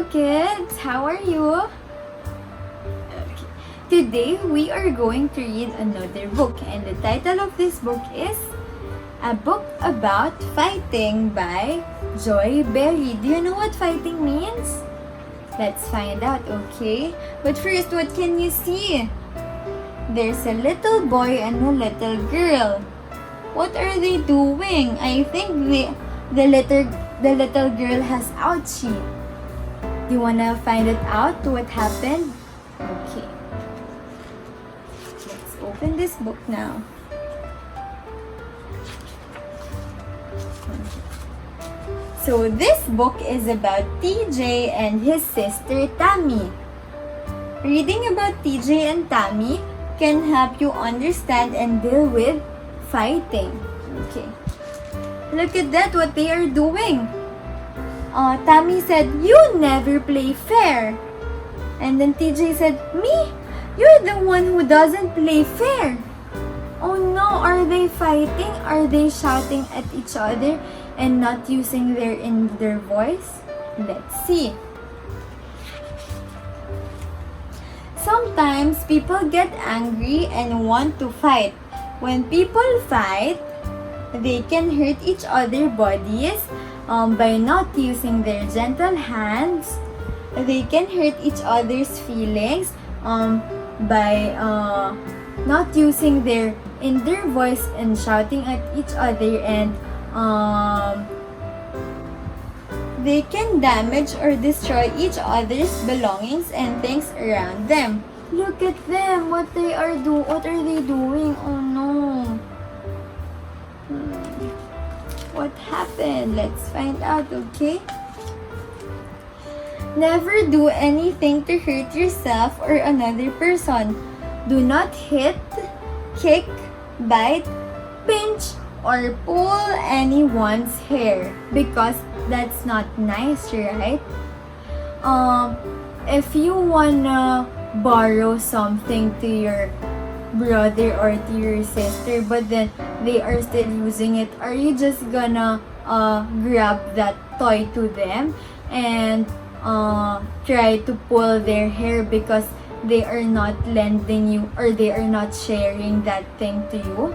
Hello kids, how are you? Okay. Today we are going to read another book, and the title of this book is A Book About Fighting by Joy Berry. Do you know what fighting means? Let's find out, okay? But first, what can you see? There's a little boy and a little girl. What are they doing? I think the little girl has ouchie. You wanna find it out what happened? Okay. Let's open this book now. So this book is about TJ and his sister Tammy. Reading about TJ and Tammy can help you understand and deal with fighting. Okay. Look at that, what they are doing. Tammy said, "You never play fair." And then TJ said, "Me? You're the one who doesn't play fair." Oh no, are they fighting? Are they shouting at each other and not using their voice? Let's see. Sometimes people get angry and want to fight. When people fight, they can hurt each other's bodies by not using their gentle hands. They can hurt each other's feelings by not using their voice and shouting at each other, and they can damage or destroy each other's belongings and things around them. Look at them, what are they doing? Oh no. What happened? Let's find out, okay? Never do anything to hurt yourself or another person. Do not hit, kick, bite, pinch, or pull anyone's hair, because that's not nice, right? If you wanna borrow something to your brother or to your sister, but then they are still using it, are you just gonna grab that toy to them and try to pull their hair because they are not lending you or they are not sharing that thing to you?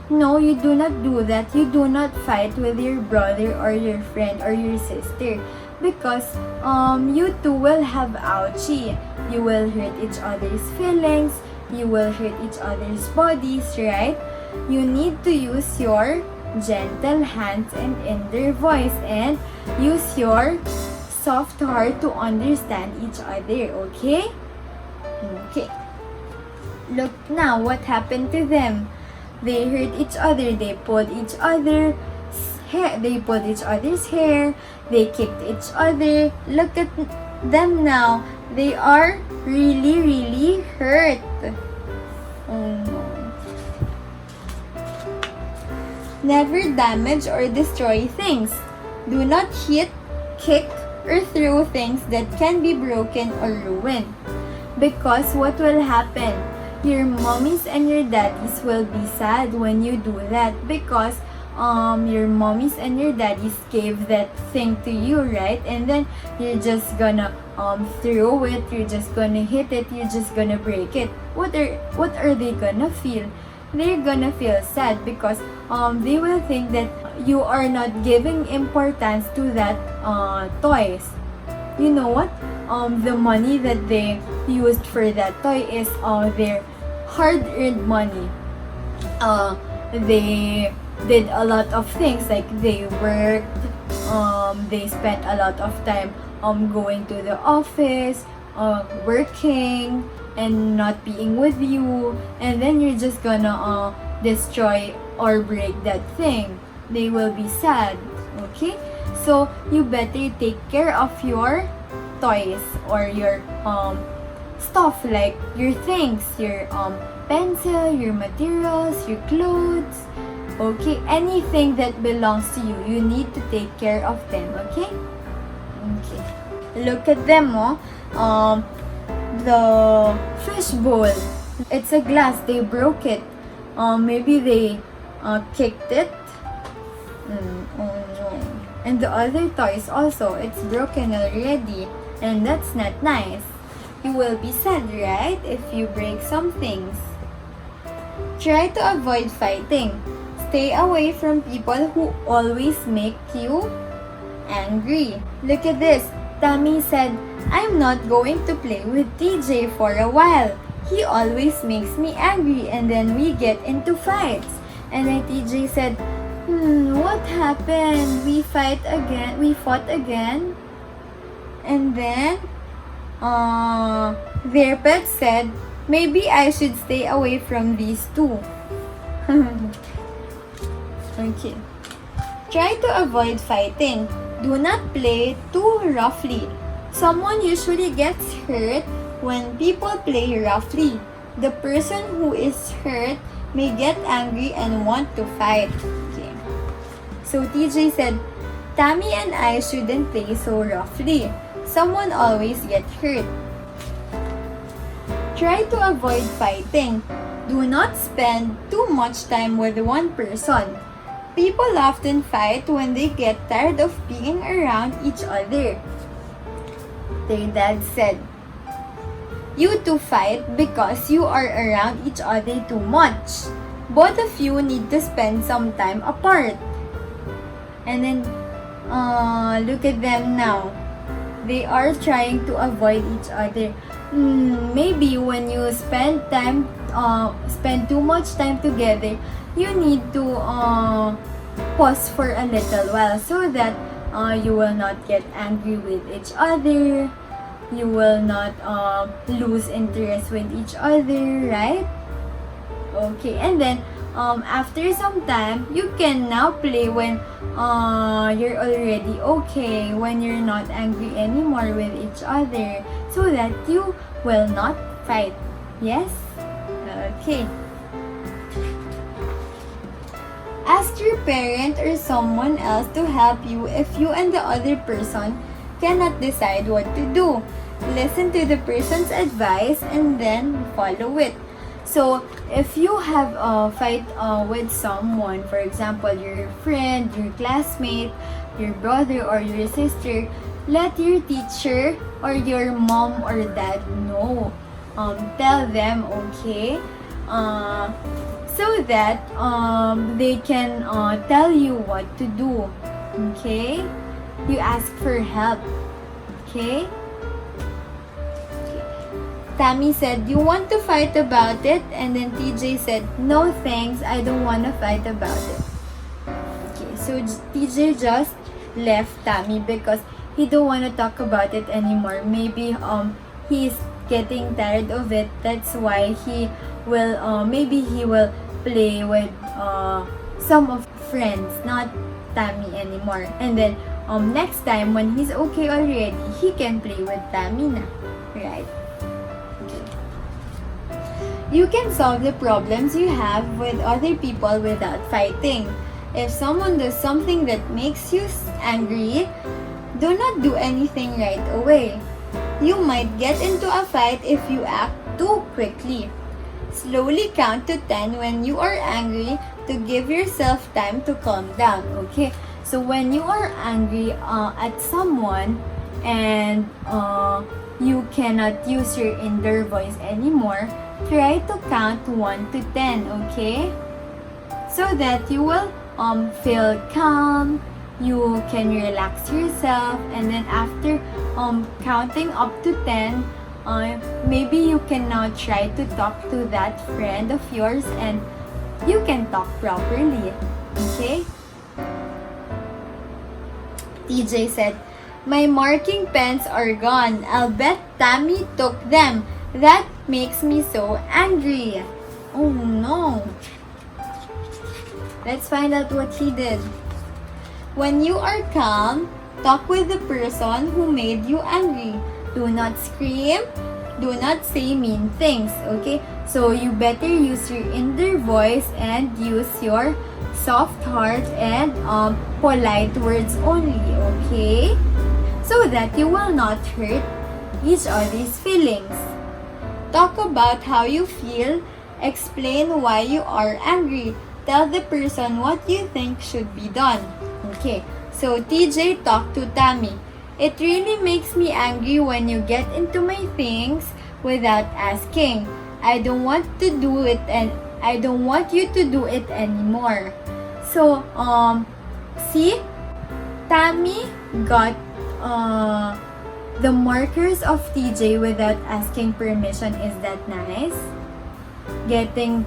No, you do not do that. You do not fight with your brother or your friend or your sister, because you two will have ouchie. You will hurt each other's feelings. You will hurt each other's bodies, right? You need to use your gentle hands and inner voice, and use your soft heart to understand each other, okay? Okay. Look now what happened to them. They hurt each other. They pulled each other's hair. They pulled each other's hair. They kicked each other. Look at them now. They are really, really hurt. Oh no. Never damage or destroy things. Do not hit, kick, or throw things that can be broken or ruined. Because what will happen? Your mommies and your daddies will be sad when you do that, because your mommies and your daddies gave that thing to you, right? And then you're just gonna throw it, you're just gonna hit it, you're just gonna break it. What are they gonna feel? They're gonna feel sad, because they will think that you are not giving importance to that toys. You know what? The money that they used for that toy is their hard-earned money. They did a lot of things, like they worked, they spent a lot of time going to the office, working, and not being with you, and then you're just gonna destroy or break that thing. They will be sad, okay? So you better take care of your toys or your stuff, like your things, your pencil, your materials, your clothes, okay? Anything that belongs to you, you need to take care of them, okay? Okay. Look at them, the fish bowl. It's a glass. They broke it. Maybe they kicked it. Oh no. And the other toys also, it's broken already. And that's not nice. You will be sad, right? If you break some things. Try to avoid fighting. Stay away from people who always make you angry. Look at this. Tammy said, I'm not going to play with TJ for a while. He always makes me angry and then we get into fights. And then TJ said, what happened? We fought again? And then, their pet said, maybe I should stay away from these two. Okay. Try to avoid fighting. Do not play too roughly. Someone usually gets hurt when people play roughly. The person who is hurt may get angry and want to fight. Okay. So TJ said, Tammy and I shouldn't play so roughly. Someone always gets hurt. Try to avoid fighting. Do not spend too much time with one person. People often fight when they get tired of being around each other. Their dad said, you two fight because you are around each other too much. Both of you need to spend some time apart. And then, look at them now. They are trying to avoid each other. Maybe when you spend too much time together, you need to pause for a little while so that you will not get angry with each other. You will not lose interest with each other, right? Okay, and then after some time, you can now play when you're already okay, when you're not angry anymore with each other, so that you will not fight. Yes? Okay. Ask your parent or someone else to help you if you and the other person cannot decide what to do. Listen to the person's advice and then follow it. So, if you have a fight with someone, for example, your friend, your classmate, your brother, or your sister, let your teacher or your mom or dad know. Tell them, okay? So that they can tell you what to do. Okay? You ask for help. Okay? Tammy said, you want to fight about it? And then TJ said, no thanks, I don't want to fight about it. Okay, so TJ just left Tammy because he don't want to talk about it anymore. Maybe he's getting tired of it. That's why he will, maybe he will play with some of friends, not Tammy anymore. And then next time when he's okay already, he can play with Tammy na. Right? You can solve the problems you have with other people without fighting. If someone does something that makes you angry, do not do anything right away. You might get into a fight if you act too quickly. Slowly count to 10 when you are angry to give yourself time to calm down. Okay? So when you are angry at someone and you cannot use your inner voice anymore, try to count 1 to 10, okay? So that you will feel calm, you can relax yourself, and then after counting up to 10, maybe you can now try to talk to that friend of yours and you can talk properly, okay? TJ said, my marking pens are gone. I'll bet Tammy took them. That makes me so angry. Oh no. Let's find out what he did. When you are calm, talk with the person who made you angry. Do not scream. Do not say mean things. Okay? So you better use your inner voice and use your soft heart and polite words only. Okay? So that you will not hurt each other's feelings. Talk about how you feel. Explain why you are angry. Tell the person what you think should be done. Okay, So TJ talked to Tammy. It really makes me angry when you get into my things without asking. I don't want to do it and I don't want you to do it anymore. So, see? Tammy got the markers of TJ without asking permission. Is that nice? Getting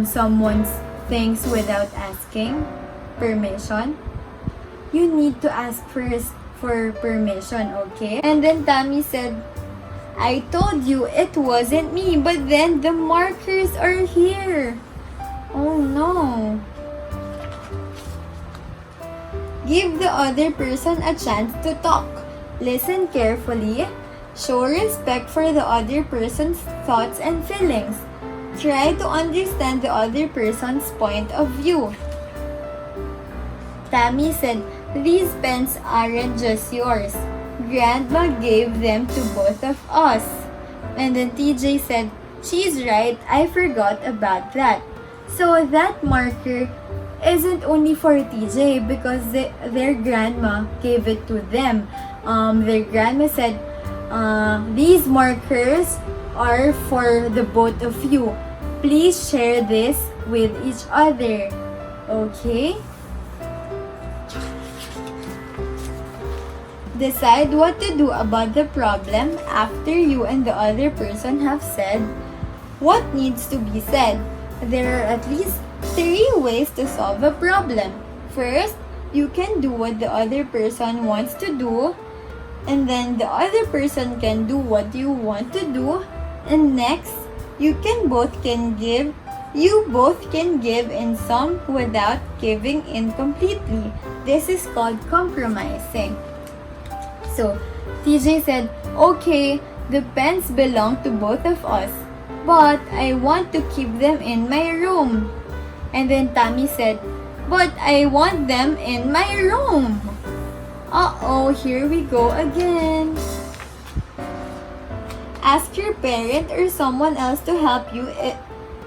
someone's things without asking permission. You need to ask first for permission, okay? And then Tammy said, I told you it wasn't me, but then the markers are here. Oh no. Give the other person a chance to talk. Listen carefully. Show respect for the other person's thoughts and feelings. Try to understand the other person's point of view. Tammy said, these pens aren't just yours. Grandma gave them to both of us. And then TJ said, she's right, I forgot about that. So that marker isn't only for TJ because their grandma gave it to them. Their grandma said, these markers are for the both of you. Please share this with each other. Okay? Decide what to do about the problem after you and the other person have said what needs to be said. There are at least 3 ways to solve a problem. First, you can do what the other person wants to do, and then the other person can do what you want to do, and next, you both can give in some without giving in completely. This is called compromising. So, TJ said, okay, the pens belong to both of us, but I want to keep them in my room. And then Tammy said, but I want them in my room. Uh-oh, here we go again. Ask your parent or someone else to help you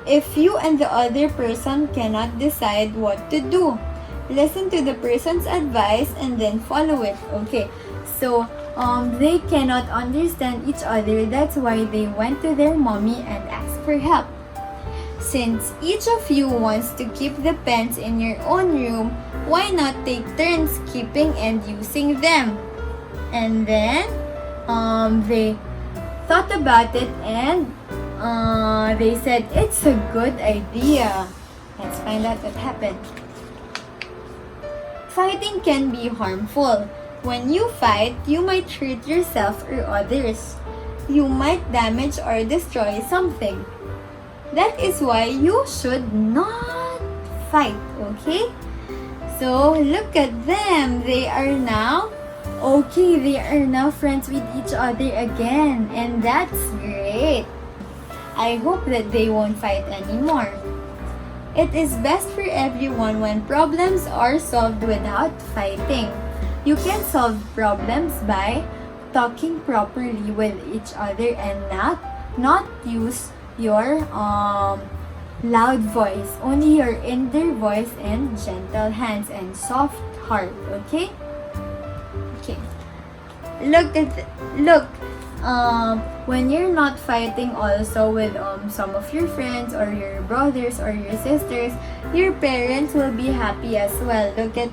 if you and the other person cannot decide what to do. Listen to the person's advice and then follow it. Okay, so they cannot understand each other. That's why they went to their mommy and asked for help. Since each of you wants to keep the pens in your own room, why not take turns keeping and using them? And then they thought about it and they said it's a good idea. Let's find out what happened. Fighting can be harmful. When you fight, you might hurt yourself or others. You might damage or destroy something. That is why you should not fight, okay? So, look at them. They are now friends with each other again. And that's great. I hope that they won't fight anymore. It is best for everyone when problems are solved without fighting. You can solve problems by talking properly with each other and not use your loud voice, only your inner voice and gentle hands and soft heart. Okay. Look. When you're not fighting also with some of your friends or your brothers or your sisters, your parents will be happy as well. Look at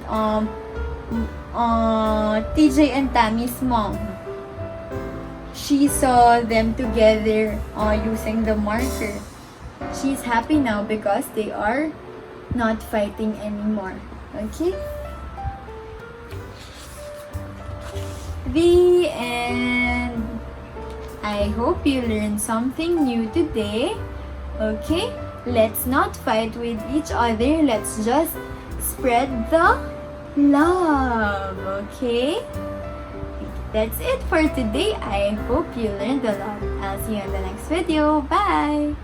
TJ and Tammy's mom. She saw them together using the marker. She's happy now because they are not fighting anymore. Okay? The end. I hope you learned something new today. Okay? Let's not fight with each other. Let's just spread the love. Okay? That's it for today. I hope you learned a lot. I'll see you in the next video. Bye!